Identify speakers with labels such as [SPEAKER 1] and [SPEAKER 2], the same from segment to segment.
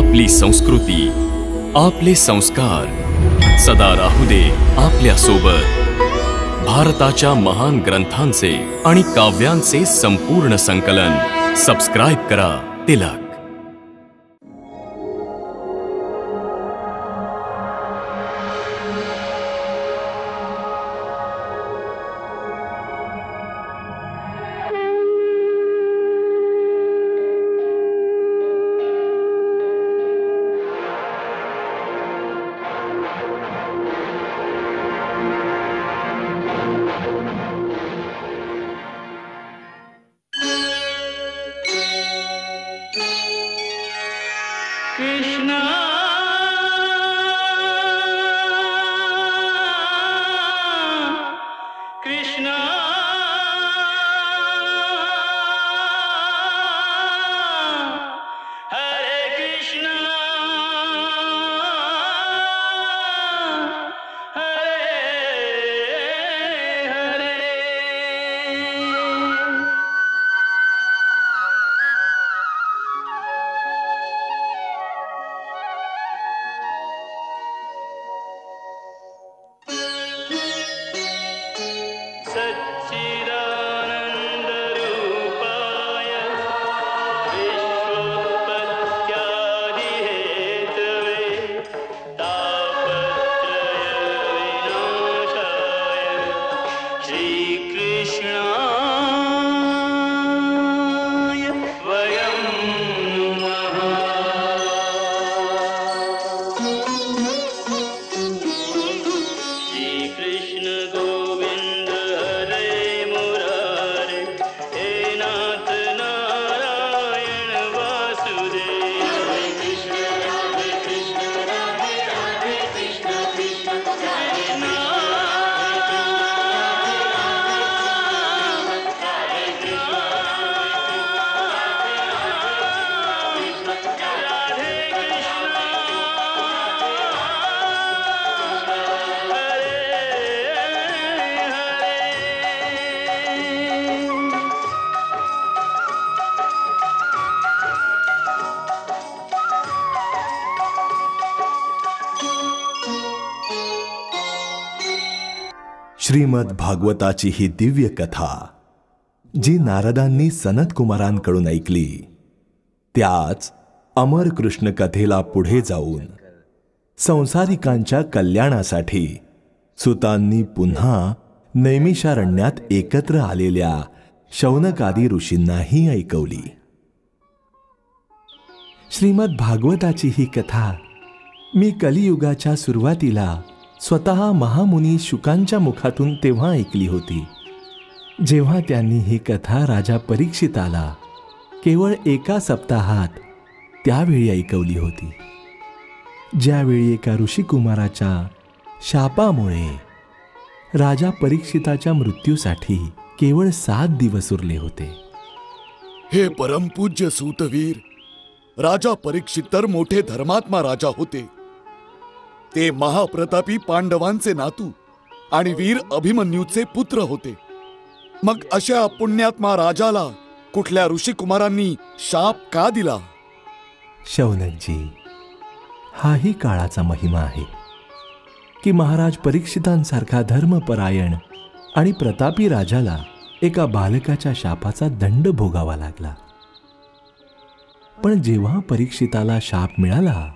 [SPEAKER 1] आपली संस्कृती, आपले संस्कार सदा राहू दे आपल्या सोबत। भारताच्या महान ग्रंथांचे आणि काव्यांचे संपूर्ण संकलन सबस्क्राइब करा तिलक।
[SPEAKER 2] कृष्णा कृष्णा हरे कृष्णा हरे हरे। सच्चिदानंद रूपाय विश्वोत्पत्त्यादि हेतवे तापत्रय विनाशाय श्रीकृष्णाय वयं नमः। श्रीकृष्ण गोविंद हरे मुरारे हे नाथ नारायण वासुदेव। हरे कृष्ण राधे राधे कृष्ण कृष्ण कृष्ण राधे कृष्ण राधे कृष्ण हरे हरे।
[SPEAKER 3] श्रीमद भागवताची ही दिव्य कथा जी नारदांनी सनत कुमारांकडून ऐकली, त्याच अमर कृष्ण कथेला पुढे जाऊन संसारिकांच्या कल्याणासाठी सुतांनी पुन्हा नैमिषारण्यात एकत्र आलेल्या शौनकादी ऋषींनाही ऐकवली। श्रीमद भागवताची ही कथा मी कलियुगाच्या सुरुवातीला स्वतः महामुनी शुकांच्या मुखातून तेव्हा ऐकली होती, जेव्हा त्यांनी ही कथा राजा परीक्षिताला केवळ एका सप्ताहात त्यावेळी ऐकवली होती, ज्यावेळी एका ऋषिकुमाराच्या शापामुळे राजा परीक्षिताच्या मृत्यूसाठी केवळ 7 दिवस उरले होते।
[SPEAKER 4] हे परमपूज्य सूतवीर, राजा परीक्षित तर मोठे धर्मात्मा राजा होते। ते महाप्रतापी पांडवांचे नातू आणि वीर अभिमन्यूचे पुत्र होते। मग अशा पुण्यात्मा राजाला कुठल्या ऋषिकुमारांनी शाप का दिला?
[SPEAKER 3] शौनकजी, हाही काळाचा महिमा आहे की महाराज परीक्षितांसारखा धर्मपरायण आणि प्रतापी राजाला एका बालकाच्या शापाचा दंड भोगावा लागला। पण जेव्हा परीक्षिताला शाप मिळाला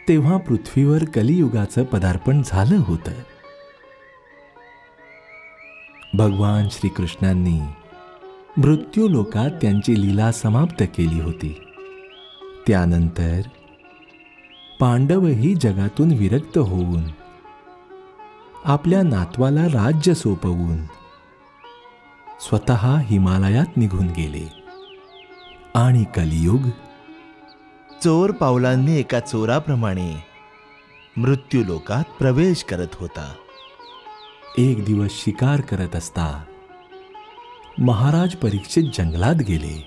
[SPEAKER 3] तेव्हा पृथ्वीवर कलियुगाचं पदार्पण झालं होतं। भगवान श्रीकृष्णांनी मृत्यू लोकात त्यांची लीला समाप्त केली होती। त्यानंतर पांडवही जगातून विरक्त होऊन आपल्या नातवाला राज्य सोपवून स्वतः हिमालयात निघून गेले आणि कलियुग चोर पावलांनी एका चोराप्रमाणे मृत्यू लोकात प्रवेश करत होता। एक दिवस शिकार करत असता महाराज परीक्षित जंगलात गेले।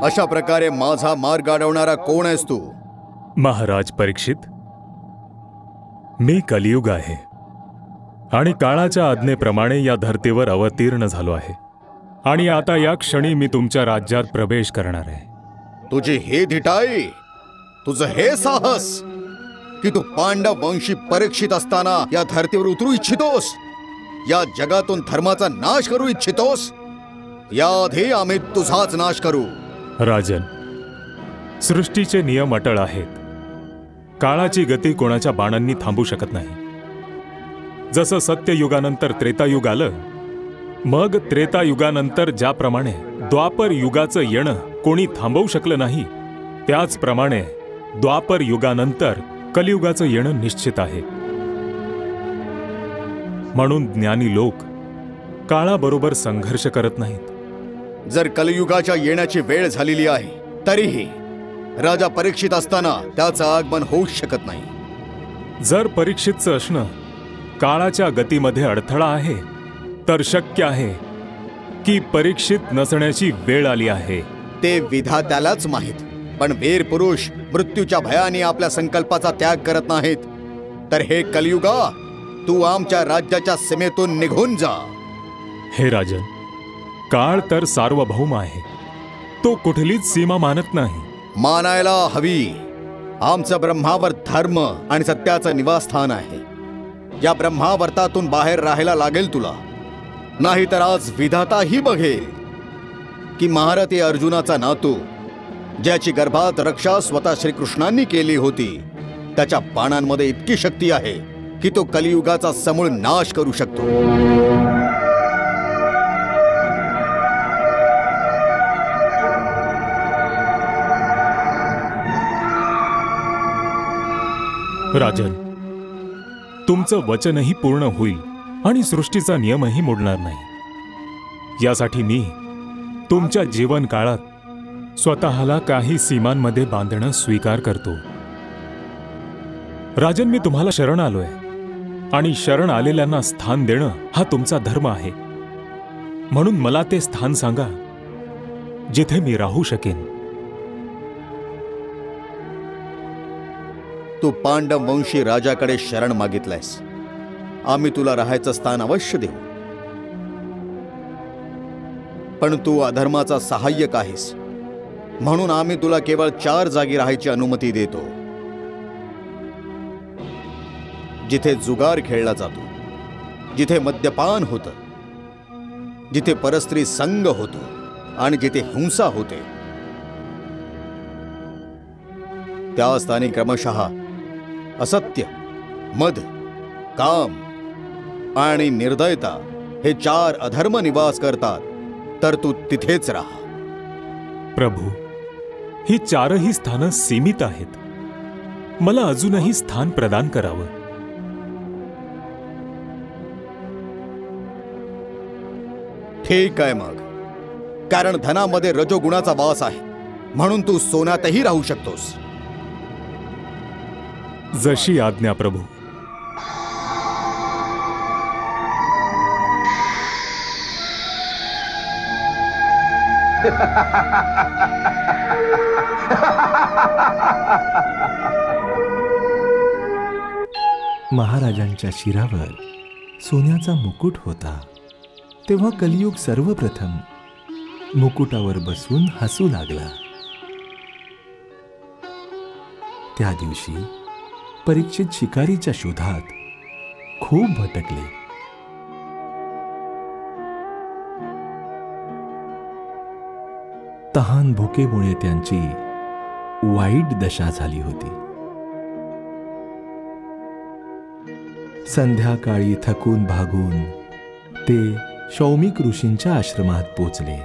[SPEAKER 4] अशा प्रकारे माझा मार्ग अडवणारा कोण आहेस तू?
[SPEAKER 5] महाराज परीक्षित, मी कलियुग आहे आणि काळाच्या आज्ञेप्रमाणे या धर्तीवर अवतीर्ण झालो आहे आणि आता या क्षणी मी तुमच्या राज्यात प्रवेश करणार आहे.
[SPEAKER 4] तुझी हे धिटाई, तुझं हे साहस की तू पांडव वंशी परीक्षित असताना या धर्तीवर उतरू इच्छितोस, या जगातून धर्माचा नाश करू इच्छितोस. याआधी आम्ही तुझाच नाश करू.
[SPEAKER 5] राजन, सृष्टीचे नियम अटळ आहेत. काळाची गती कोणाच्या बाणांनी थांबू शकत नाही. जसं सत्ययुगानंतर त्रेतायुग आलं, मग त्रेतायुगानंतर ज्याप्रमाणे द्वापर युगाचं येणं कोणी थांबवू शकलं नाही, त्याचप्रमाणे द्वापर युगानंतर कलियुगाचं येणं निश्चित आहे. म्हणून ज्ञानी लोक काळाबरोबर संघर्ष करत नाहीत.
[SPEAKER 4] जर कलियुगाच्या येण्याची वेळ झालेली आहे, तरीही राजा परीक्षित असताना त्याचं आगमन होऊच शकत नाही.
[SPEAKER 5] जर परीक्षितचं असणं काळाच्या गतीमध्ये अडथळा आहे, तर शक्य आहे की परीक्षित नसण्याची वेळ आली आहे.
[SPEAKER 4] ते विधात्यालाच माहीत. पण वीर पुरुष मृत्यूच्या भयाने आपल्या संकल्पाचा त्याग करत नाहीत. तर हे कलियुगा, तू आमच्या राज्याच्या सीमेतून निघून जा.
[SPEAKER 5] हे राजन, काळ तर सार्वभौम आहे. तो कुठलीच सीमा मानत नाही.
[SPEAKER 4] मानायला हवी. आमचं ब्रह्मावर धर्म आणि सत्याचं निवासस्थान आहे. या ब्रह्मावर्तातून बाहेर राहायला लागेल तुला. नाहीतर आज विधाताही बघेल की महारथी अर्जुनाचा नातू, ज्याची गर्भात रक्षा स्वतः श्रीकृष्णांनी केली होती, त्याच्या बाणांमध्ये इतकी शक्ती आहे की तो कलियुगाचा समूळ नाश करू शकतो.
[SPEAKER 5] राजन, तुमचं वचनही पूर्ण होईल आणि सृष्टीचा नियमही मोडणार नाही. यासाठी मी तुमच्या जीवन काळात स्वतःला काही सीमांमध्ये बांधणं स्वीकार करतो. राजन, मी तुम्हाला शरण आलोय आणि शरण आलेल्यांना स्थान देणं हा तुमचा धर्म आहे. म्हणून मला ते स्थान सांगा जिथे मी राहू शकेन.
[SPEAKER 4] तू पांडव वंशी राजाकडे शरण मागितलंयस. आम्ही तुला राहायचं स्थान अवश्य देऊ. पण तू अधर्माचा सहाय्यक आहेस, म्हणून आम्ही तुला केवळ 4 जागी राहायची अनुमती देतो. जिथे जुगार खेळला जातो, जिथे मद्यपान होतं, जिथे परस्त्री संग होतो आणि जिथे हिंसा होते, त्या स्थानी क्रमशः असत्य, मद, काम आणि निर्दयता हे 4 अधर्म निवास करतात. तर तू तिथेच राहा.
[SPEAKER 5] प्रभू, ही 4ही स्थानं सीमित आहेत. मला अजूनही स्थान प्रदान करावं.
[SPEAKER 4] ठीक आहे मग. कारण धनामध्ये रजोगुणाचा वास आहे, म्हणून तू सोन्यातही राहू शकतोस.
[SPEAKER 5] जशी आज्ञा प्रभू.
[SPEAKER 3] महाराजांच्या शिरावर सोन्याचा मुकुट होता. तेव्हा कलियुग सर्वप्रथम मुकुटावर बसून हसू लागला. त्या दिवशी परीक्षित शिकारीच्या शोधात खूप भटकले. तहान भुकेमुळे त्यांची वाईट दशा झाली होती. संध्याकाळी थकून भागून ते शौमिक ऋषींच्या आश्रमात पोचले.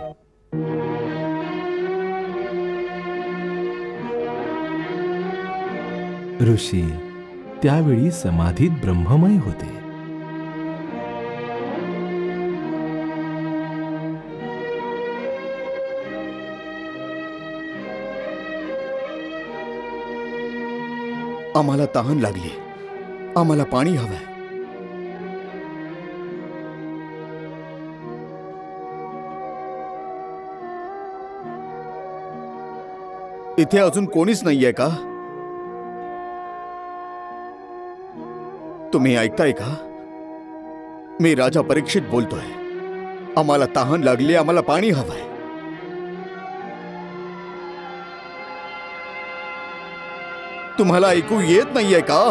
[SPEAKER 3] ऋषी त्यावेळी समाधीत ब्रह्ममय होते.
[SPEAKER 4] आम्हाला तहान लागली. आम्हाला पाणी हवंय. इथे अजून कोणीच नाहीये का? तुम्ही ऐकताय का? मी राजा परीक्षित बोलतोय. आम्हाला तहान लागली, आम्हाला पाणी हवंय. तुम्हाला ऐकू येत नाहीये का?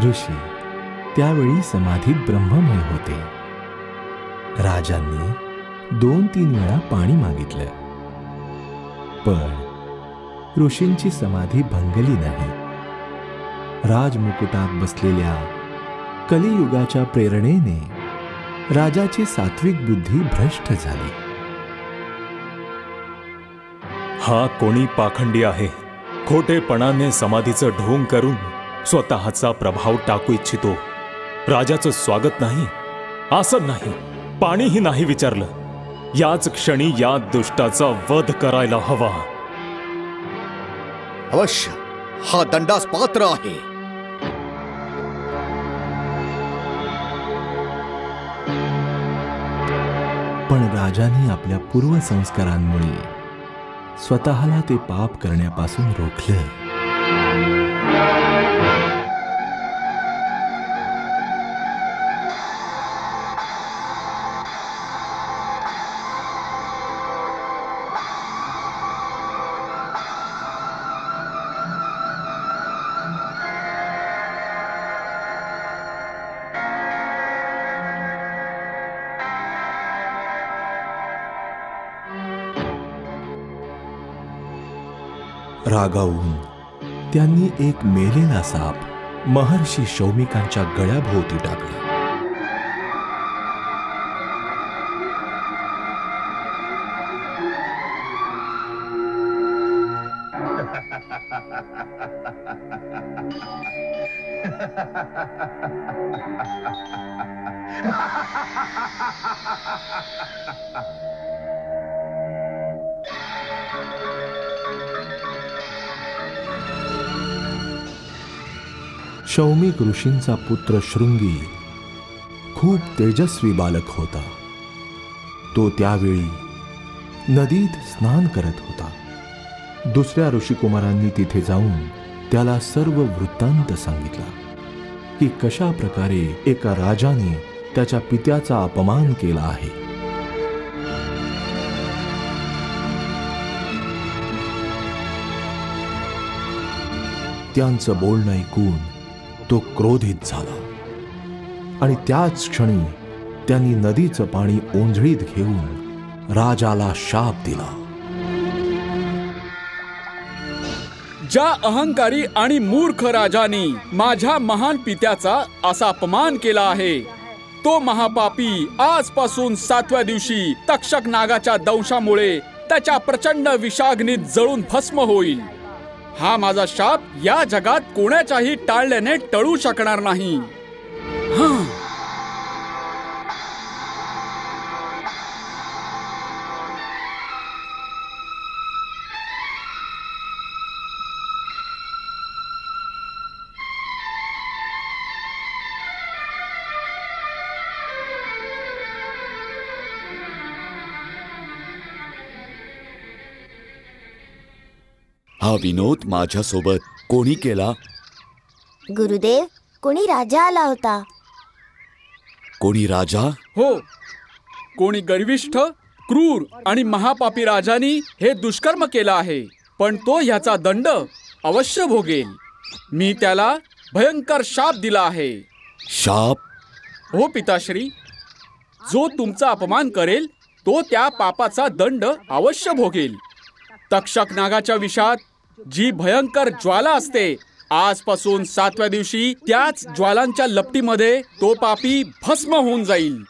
[SPEAKER 3] ऋषी त्यावेळी समाधीत ब्रह्ममय होते. राजांनी 2-3 वेळा पाणी मागितलं, पण ऋषींची समाधी भंगली नाही. राजमुकुटात बसलेल्या कलियुगाच्या प्रेरणेने राजाची सात्विक बुद्धी भ्रष्ट झाली.
[SPEAKER 5] हा कोणी पाखंडी आहे. खोटेपणाने समाधीचं ढोंग करून स्वतःचा प्रभाव टाकू इच्छितो. राजाचं स्वागत नाही, आसन नाही, पाणीही नाही विचारलं. याच क्षणी या दुष्टाचा वध करायला हवा.
[SPEAKER 4] अवश्य हा दंडास पात्र आहे.
[SPEAKER 3] पण राजांनी आपल्या पूर्वसंस्कारांमुळे स्वतःला ते पाप करण्यापासून रोखले. रागावून त्यांनी एक मेलेला साप महर्षी शौमिकांच्या गळ्याभोवती टाकला. शौमिक ऋषींचा पुत्र शृंगी खूप तेजस्वी बालक होता. तो त्यावेळी नदीत स्नान करत होता. दुसऱ्या ऋषिकुमारांनी तिथे जाऊन त्याला सर्व वृत्तांत सांगितला की कशा प्रकारे एका राजाने त्याच्या पित्याचा अपमान केला आहे. त्यांचं बोलणं ऐकून तो क्रोधित झाला आणि त्याच क्षणी त्यांनी नदीचं पाणी ओंजळीत घेऊन राजाला शाप दिला.
[SPEAKER 6] ज्या अहंकारी आणि मूर्ख राजाने माझ्या महान पित्याचा असा अपमान केला आहे, तो महापापी आजपासून 7व्या दिवशी तक्षक नागाच्या दंशामुळे त्याच्या प्रचंड विषाग्नीत जळून भस्म होईल. हा माझा शाप या जगात कोणाच्याही टाळल्याने टळू शकणार नाही.
[SPEAKER 4] हा विनोद माझ्यासोबत कोणी केला?
[SPEAKER 7] गुरुदेव, कोणी राजा आला होता.
[SPEAKER 4] कोणी राजा?
[SPEAKER 6] हो, कोणी गर्विष्ठ, क्रूर आणि महापापी राजानी हे दुष्कर्म केलं आहे. पण तो ह्याचा दंड अवश्य भोगेल. मी त्याला भयंकर शाप दिला आहे.
[SPEAKER 4] शाप?
[SPEAKER 6] हो पिताश्री, जो तुमचा अपमान करेल तो त्या पापाचा दंड अवश्य भोगेल. तक्षक नागाच्या विषात जी भयंकर ज्वाला असते, आजपासून 7व्या दिवशी त्याच ज्वालांच्या लपटीमध्ये तो पापी भस्म होऊन जाईल.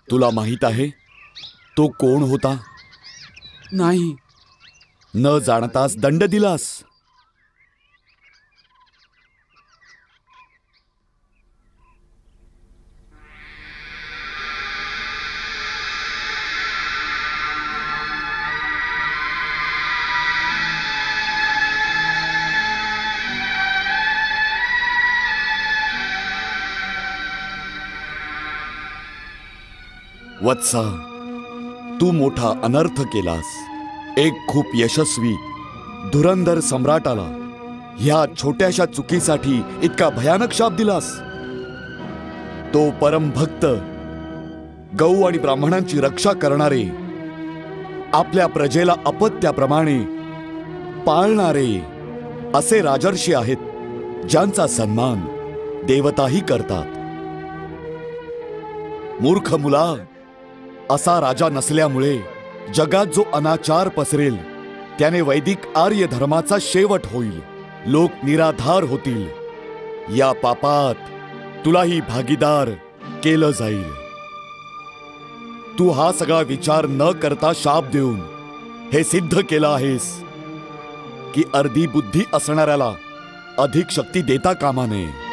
[SPEAKER 4] तुला माहित आहे तो कोण होता?
[SPEAKER 6] नाही.
[SPEAKER 4] न जाणताच दंड दिलास. वत्सा, तू मोठा अनर्थ केलास. एक खूप यशस्वी धुरंधर सम्राटाला ह्या छोट्याशा चुकीसाठी इतका भयानक शाप दिलास. तो परमभक्त, गौ आणि ब्राह्मणांची रक्षा करणारे, आपल्या प्रजेला अपत्याप्रमाणे पाळणारे असे राजर्षी आहेत, ज्यांचा सन्मान देवताही करतात. मूर्ख मुला, असा राजा नसल्यामुळे जगात जो अनाचार पसरेल त्याने वैदिक आर्य धर्माचा शेवट होईल. लोक निराधार होतील. या पापात तुलाही भागीदार केलं जाईल. तू हा सगळा विचार न करता शाप देऊन हे सिद्ध केलं आहेस की अर्धी बुद्धी असणाऱ्याला अधिक शक्ती देता कामा नये.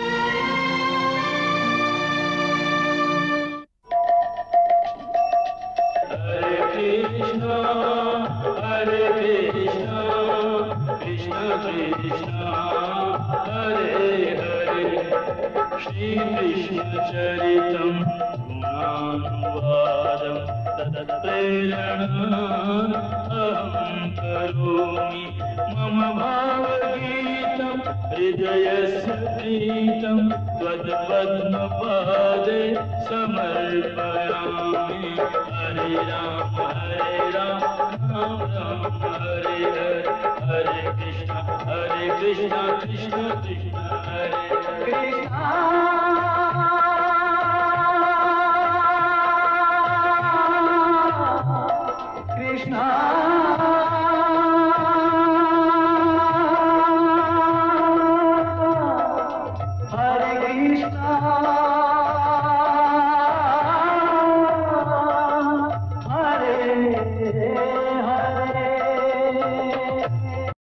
[SPEAKER 2] श्रीकृष्णचरितं गुणानुवादं तत्प्रेरणाम् अहं करोमि. मम भावगीतं हृदयस्य प्रीतं त्वत्पद्मपादे समर्पयामि. हरे राम राम राम हरे हरे, हरे कृष्ण कृष्ण कृष्ण हरे हरे.